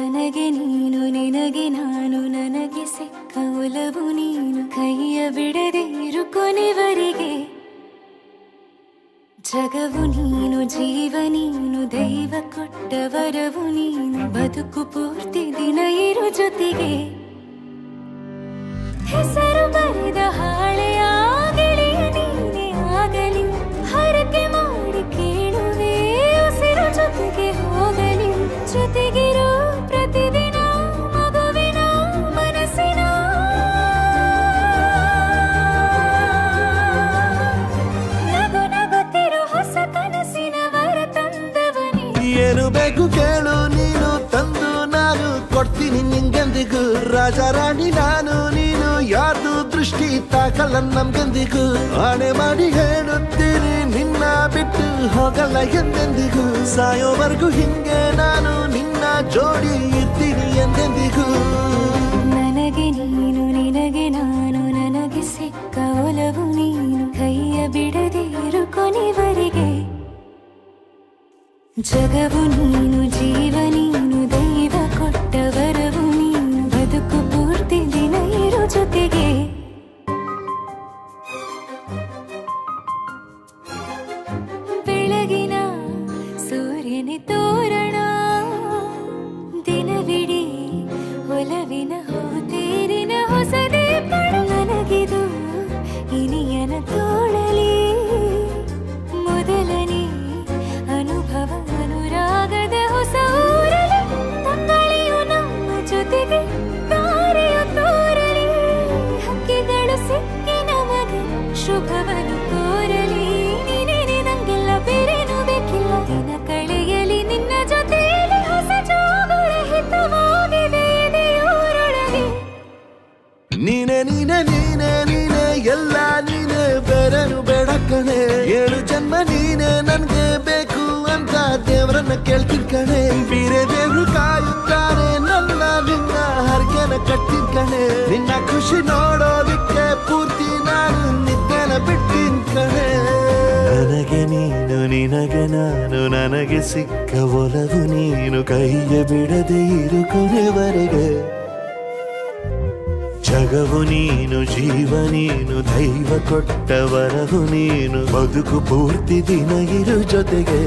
ನನಗೆ ನೀನು ನಿನಗೆ ನಾನು ನನಗೆ ಸಿಕ್ಕ ಒಲವು ನೀನು ಕೈಯ ಬಿಡದೆ ಇರು ಕೊನೆವರೆಗೆ ಜಗವು ನೀನು ಜೀವ ನೀನು ದೈವ ಕೊಟ್ಟ ವರವು ನೀನು ಬದುಕು ಪೂರ್ತಿ ದಿನ ಇರು ಜೊತೆಗೆ ಹೆಸರು ಬರೆದ ಹಾಳೆಯ ಗೆಳೆಯ ನೀನೇ ಆಗಲಿ ಹರಕೆ ಮಾಡಿ ಕೇಳುವೆ ಉಸಿರು ಜೊತೆಗೆ ಹೋಗಲಿ ಜೊತೆಗಿರೋ ಪ್ರತಿದಿನ ಮಗುವಿನ ಮನಸ್ಸಿನ ನಗು ನಗುತ್ತಿರೋ ಹೊಸ ಕನಸಿನ ವರ ತಂದವನೇ ಏನು ಬೇಕು ಕೇಳು ನೀನು ತಂದು ನಾನು ಕೊಡ್ತೀನಿ ನಿಂಗೆಂದಿಗೂ ರಾಜ ರಾಣಿ ನಾನು ನೀನು ಯಾರ್ದು ದೃಷ್ಟಿ ತಾಕಲ್ಲ ನಮ್ಗೆಂದಿಗೂ ಆಣೆ ಮಾಡಿ ಹೇಳುತ್ತೀನಿ ನಿನ್ನ ಬಿಟ್ಟು ಹೋಗಲ್ಲ ಎಂದೆಂದಿಗೂ ಸಾಯೋವರೆಗೂ ಹಿಂಗೆ ನಾನು ನಿನ್ನ ಜೋಡಿ ಇರ್ತೀನಿ ಎಂದೆಂದಿಗೂ ನನಗೆ ನೀನು ನಿನಗೆ ನಾನು ನನಗೆ ಸಿಕ್ಕ ಒಲವು ನೀನು ಕೈಯ ಬಿಡದೆ ಇರು ಕೊನೆವರೆಗೆ ಜಗವು ನೀನು ಜೀವ ನೀನು ದೈವ ಕೊಟ್ಟ ವರವು ನೀನು ಬದುಕು ಪೂರ್ತಿ ದಿನ ಇರು ಜೊತೆಗೆ ಬೆಳಗಿನ ಸೂರ್ಯನೇ ತೋರಣ ದಿನವಿಡೀ ಒಲವಿನ ಹೋತೇರಿನ ಹೊಸದೇ ಪಡ ನನಗಿದು ಇನಿಯನ ತೋಳಲಿ ಮೊದಲನೇ ಅನುಭವ ಅನುರಾಗದ ಹೊಸ ಊರಲಿ ತಂಗಳಿಯು ನಮ್ಮ ಜೊತೆಗೆ ತಾರೆಯು ತೋರಲಿ ಹಕ್ಕಿಗಳು ಸಿಕ್ಕಿ ನಮಗೆ ಶುಭವನ್ನು ಕೋರಲಿ ನೀನೇನೆ ನಂಗೆಲ್ಲ ಬೇರೇನು ಬೇಕಿಲ್ಲ ದಿನ ಕಳೆಯಲಿ ನಿನ್ನ ಜೊತೆಯಲ್ಲಿ ಹೊಸ ಜೋಗುಳ ಹಿತವಾಗಿದೆ ಎದೆಯೂರೊಳಗೆ ನೀನೆ ನೀನೆ ನೀನೆ ನೀನೆ ಎಲ್ಲ ನೀನೆ ಬೇರೆನು ಬೇಡ ಕಣೆ 7 ಜನ್ಮ ನೀನೆ ನನ್ಗೆ ಬೇಕು ಅಂತ ದೇವರನ್ನ ಕೇಳ್ತೀನಿ ಕಣೆ ಬೇರೆ ದೇವ್ರು ಕಾಯುತ್ತಾರೆ ನನ್ನ ನಿನ್ನ ಹರಕೆನ ಕಟ್ಟಿನ ಕಣೆ ನಿನ್ನ ಖುಷಿ ನೋಡೋದಿಕ್ಕೆ ಪೂರ್ತಿ ನಾನು ನಿದ್ದೆನ ಬಿಟ್ಟಿನ ಕಣೆ ನನಗೆ ನೀನು ನಿನಗೆ ನಾನು ನನಗೆ ಸಿಕ್ಕ ಒಲವು ನೀನು ಕೈಯ ಬಿಡದೆ ಇರು ಕೊನೆವರೆಗೆ ಜಗವು ನೀನು ಜೀವ ನೀನು ದೈವ ಕೊಟ್ಟ ವರವು ನೀನು ಬದುಕು ಪೂರ್ತಿ ದಿನ ಇರು ಜೊತೆಗೆ